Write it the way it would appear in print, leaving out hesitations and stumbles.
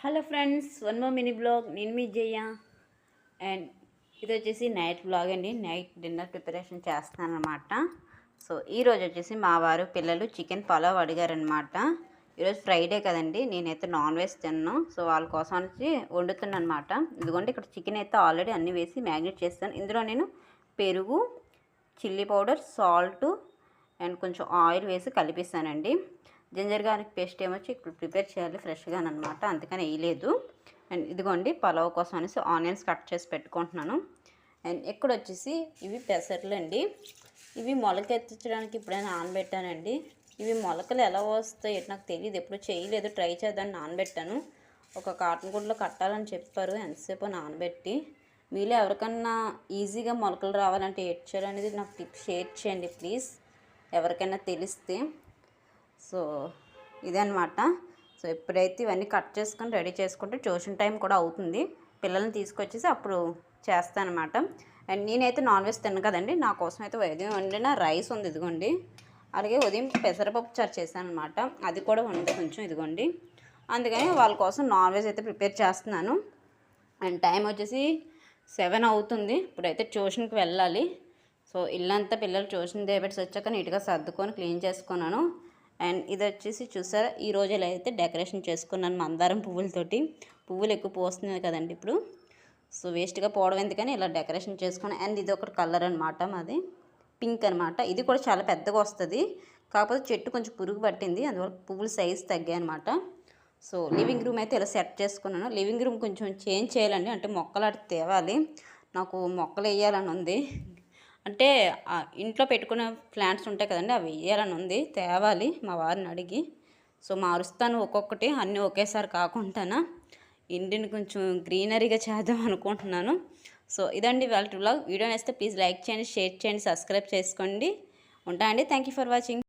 Hello friends, one more mini blog. నేను మీ జయ్య. And ఇది వచ్చేసి నైట్ బ్లాగ్ అండి. నైట్ డిన్నర్ ప్రిపరేషన్ చేస్తాను అనమాట. సో ఈరోజు వచ్చేసి మా వారు పిల్లలు చికెన్ పలావ్ అడిగారనమాట. ఈరోజు ఫ్రైడే కదండి, నేనైతే నాన్ వెజ్ తిన్నాను. సో వాళ్ళ కోసం వచ్చి వండుతున్నాను అనమాట. ఇదిగోండి, ఇక్కడ చికెన్ అయితే ఆల్రెడీ అన్నీ వేసి మ్యాగ్నేట్ చేస్తాను. ఇందులో నేను పెరుగు, చిల్లీ పౌడర్, సాల్ట్ అండ్ కొంచెం ఆయిల్ వేసి కలిపిస్తానండి. జింజర్ గార్లిక్ పేస్ట్ ఏమొచ్చి ఇప్పుడు ప్రిపేర్ చేయాలి ఫ్రెష్గా అనమాట, అందుకని వేయలేదు. అండ్ ఇదిగోండి, పలావ్ కోసం అనేసి ఆనియన్స్ కట్ చేసి పెట్టుకుంటున్నాను. అండ్ ఇక్కడ వచ్చేసి ఇవి పెసర్లు అండి. ఇవి మొలకెత్తించడానికి ఇప్పుడైనా నానబెట్టానండి. ఇవి మొలకలు ఎలా వస్తాయి నాకు తెలియదు, ఎప్పుడు చేయలేదు, ట్రై చేద్దాన్ని నానబెట్టాను. ఒక కాటన్ గుడ్లో కట్టాలని చెప్పారు, ఎంతసేపు నానబెట్టి. మీలో ఎవరికన్నా ఈజీగా మొలకలు రావాలంటే ఏడ్ చేయాలనేది నాకు టిప్ షేర్ చేయండి ప్లీజ్, ఎవరికైనా తెలిస్తే. సో ఇదనమాట. సో ఎప్పుడైతే ఇవన్నీ కట్ చేసుకొని రెడీ చేసుకుంటే ట్యూషన్ టైం కూడా అవుతుంది, పిల్లల్ని తీసుకొచ్చేసి అప్పుడు చేస్తానమాట. అండ్ నేనైతే నాన్ వెజ్ తిన్నాను కదండి, నా కోసం అయితే ఉదయం వండిన రైస్ ఉంది ఇదిగోండి. అలాగే ఉదయం పెసరపప్పు చారు చేశాను అనమాట, అది కూడా ఉంది కొంచెం ఇదిగోండి. అందుకని వాళ్ళ కోసం నాన్ వెజ్ అయితే ప్రిపేర్ చేస్తున్నాను. అండ్ టైం వచ్చేసి 7 అవుతుంది, ఇప్పుడైతే ట్యూషన్కి వెళ్ళాలి. సో ఇల్లంతా పిల్లలు ట్యూషన్ దేబెట్స్ వచ్చాక నీట్గా సర్దుకొని క్లీన్ చేసుకున్నాను. అండ్ ఇది వచ్చేసి చూసారా, ఈరోజు ఇలా అయితే డెకరేషన్ చేసుకున్నాను మందారం పువ్వులతోటి. పువ్వులు ఎక్కువ పోస్తున్నాయి కదండి ఇప్పుడు, సో వేస్ట్గా పోవడం ఎందుకని ఇలా డెకరేషన్ చేసుకున్నాను. అండ్ ఇది ఒకటి కలర్ అనమాట, మాది పింక్ అనమాట. ఇది కూడా చాలా పెద్దగా వస్తుంది, కాకపోతే చెట్టు కొంచెం పురుగు పట్టింది, అందువల్ల పువ్వులు సైజు తగ్గాయి అనమాట. సో లివింగ్ రూమ్ అయితే ఇలా సెట్ చేసుకున్నాను. లివింగ్ రూమ్ కొంచెం చేంజ్ చేయాలండి, అంటే మొక్కలు అటు తేవాలి. నాకు మొక్కలు వేయాలని ఉంది, అంటే ఇంట్లో పెట్టుకునే ప్లాంట్స్ ఉంటాయి కదండి, అవి వేయాలని ఉంది, తేవాలి మా వారిని అడిగి. సో మారుస్తాను ఒక్కొక్కటి, అన్నీ ఒకేసారి కాకుండానా ఇంటిని కొంచెం గ్రీనరీగా చేద్దాం అనుకుంటున్నాను. సో ఇదండి వాళ్ళ వ్లాగ్. వీడియో నేస్తే ప్లీజ్ లైక్ చేయండి, షేర్ చేయండి, సబ్స్క్రైబ్ చేసుకోండి. ఉంటా అండి. Thank you for watching.